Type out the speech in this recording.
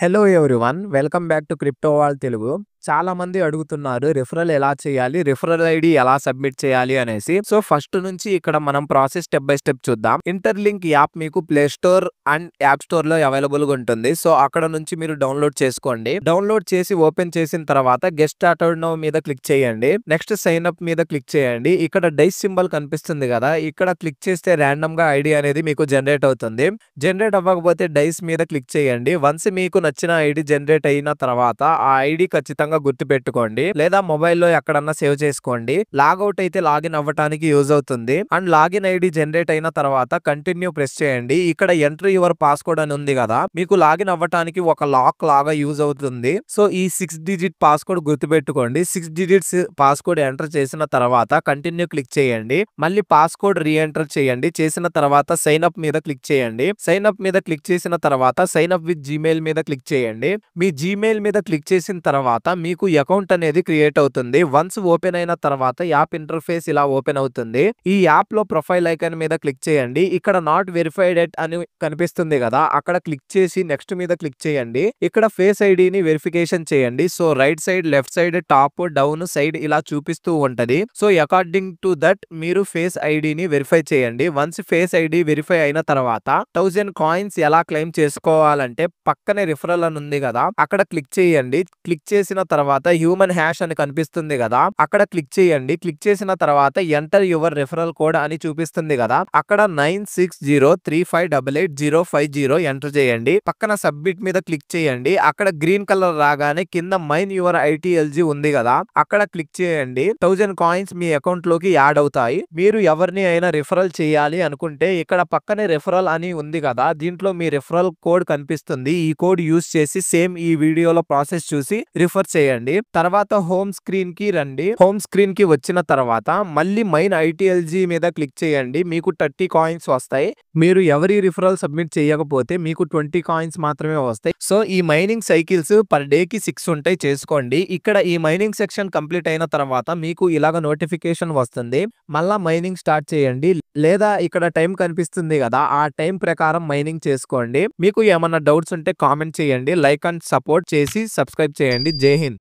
Hello everyone welcome back to crypto wall Telugu. చాలా మంది అడుగుతున్నారు రిఫరల్ ఎలా చేయాలి, రిఫరల్ ఐడి ఎలా సబ్మిట్ చేయాలి అనేసి. సో ఫస్ట్ నుంచి ఇక్కడ మనం ప్రాసెస్ స్టెప్ బై స్టెప్ చూద్దాం. ఇంటర్లింక్ యాప్ మీకు play store and app store లో అవైలబుల్ గా ఉంటుంది. సో అక్కడ నుంచి మీరు డౌన్లోడ్ చేసుకోండి. డౌన్లోడ్ చేసి ఓపెన్ చేసిన తర్వాత గెట్ స్టార్టెడ్ నౌ మీద క్లిక్ చేయండి. నెక్స్ట్ సైన్ అప్ మీద క్లిక్ చేయండి. ఇక్కడ డైస్ సింబల్ కనిపిస్తుంది కదా, ఇక్కడ క్లిక్ చేస్తే ర్యాండమ్ గా ఐడి అనేది మీకు జనరేట్ అవుతుంది. జనరేట్ అవ్వకపోతే డైస్ మీద క్లిక్ చేయండి. వన్స్ మీకు నచ్చిన ఐడి జనరేట్ అయిన తర్వాత ఆ ఐడి ఖచ్చితంగా గుర్తుపెట్టుకోండి, లేదా మొబైల్లో ఎక్కడన్నా సేవ్ చేసుకోండి. లాగౌట్ అయితే లాగిన్ అవ్వడానికి యూజ్ అవుతుంది. అండ్ లాగిన్ ఐడి జనరేట్ అయిన తర్వాత కంటిన్యూ ప్రెస్ చేయండి. ఇక్కడ ఎంటర్ యువర్ పాస్వర్డ్ అని ఉంది కదా, మీకు లాగిన్ అవ్వడానికి ఒక లాక్ లాగా యూజ్ అవుతుంది. సో ఈ 6 డిజిట్ పాస్వర్డ్ గుర్తుపెట్టుకోండి. 6 డిజిట్స్ పాస్వర్డ్ ఎంటర్ చేసిన తర్వాత కంటిన్యూ క్లిక్ చేయండి. మళ్ళీ పాస్వర్డ్ రీ ఎంటర్ చేయండి. చేసిన తర్వాత సైన్ అప్ మీద క్లిక్ చేయండి. సైన్ అప్ మీద క్లిక్ చేసిన తర్వాత సైన్ అప్ విత్ జీమెయిల్ మీద క్లిక్ చేయండి. మీ జీమెయిల్ మీద క్లిక్ చేసిన తర్వాత మీకు అకౌంట్ అనేది క్రియేట్ అవుతుంది. వన్స్ ఓపెన్ అయిన తర్వాత యాప్ ఇంటర్ఫేస్ ఇలా ఓపెన్ అవుతుంది. ఈ యాప్ లో ప్రొఫైల్ ఐకాన్ మీద క్లిక్ చేయండి. ఇక్కడ నాట్ వెరిఫైడ్ ఎట్ అని కనిపిస్తుంది కదా, అక్కడ క్లిక్ చేసి నెక్స్ట్ మీద క్లిక్ చేయండి. ఇక్కడ ఫేస్ ఐడిని వెరిఫికేషన్ చేయండి. So right side, left side, top, down, side ఇలా చూపిస్తూ ఉంటది. సో అకార్డింగ్ టు దట్ మీరు ఫేస్ ఐడిని వెరిఫై చేయండి. వన్స్ ఫేస్ ఐడి వెరిఫై అయిన తర్వాత 1000 కాయిన్స్ ఎలా క్లెయిమ్ చేసుకోవాలంటే పక్కనే రిఫరల్ అని ఉంది కదా, అక్కడ క్లిక్ చేయండి. క్లిక్ చేసిన తర్వాత హ్యూమన్ హ్యాష్ అని కనిపిస్తుంది కదా, అక్కడ క్లిక్ చేయండి. క్లిక్ చేసిన తర్వాత ఎంటర్ యువర్ రిఫరల్ కోడ్ అని చూపిస్తుంది కదా, అక్కడ 9603588050 ఎంటర్ చేయండి. పక్కన సబ్మిట్ మీద క్లిక్ చేయండి. అక్కడ గ్రీన్ కలర్ రాగానే కింద మైన్ యువర్ ఐటీఎల్జీ ఉంది కదా, అక్కడ క్లిక్ చేయండి. 1000 కాయిన్స్ మీ అకౌంట్ లోకి యాడ్ అవుతాయి. మీరు ఎవరిని అయినా రిఫరల్ చేయాలి అనుకుంటే ఇక్కడ పక్కనే రిఫరల్ అని ఉంది కదా, దీంట్లో మీ రిఫరల్ కోడ్ కనిపిస్తుంది. ఈ కోడ్ యూస్ చేసి సేమ్ ఈ వీడియోలో ప్రాసెస్ చూసి రిఫర్ చేయండి. తర్వాత హోమ్ స్క్రీన్ కి రండి. హోమ్ స్క్రీన్ కి వచ్చిన తర్వాత మళ్ళీ మైన్ ఐటీఎల్జీ మీద క్లిక్ చేయండి. మీకు 30 కాయిన్స్ వస్తాయి. మీరు ఎవరి రిఫరల్ సబ్మిట్ చేయకపోతే మీకు 20 కాయిన్స్ మాత్రమే వస్తాయి. సో ఈ మైనింగ్ సైకిల్స్ పర్ డే కి 6 ఉంటాయి, చేసుకోండి. ఇక్కడ ఈ మైనింగ్ సెక్షన్ కంప్లీట్ అయిన తర్వాత మీకు ఇలాగ నోటిఫికేషన్ వస్తుంది. మళ్ళా మైనింగ్ స్టార్ట్ చేయండి, లేదా ఇక్కడ టైం కనిపిస్తుంది కదా, ఆ టైం ప్రకారం మైనింగ్ చేసుకోండి. మీకు ఏమన్నా డౌట్స్ ఉంటే కామెంట్ చేయండి. లైక్ అండ్ సపోర్ట్ చేసి సబ్స్క్రైబ్ చేయండి. జై హింద్.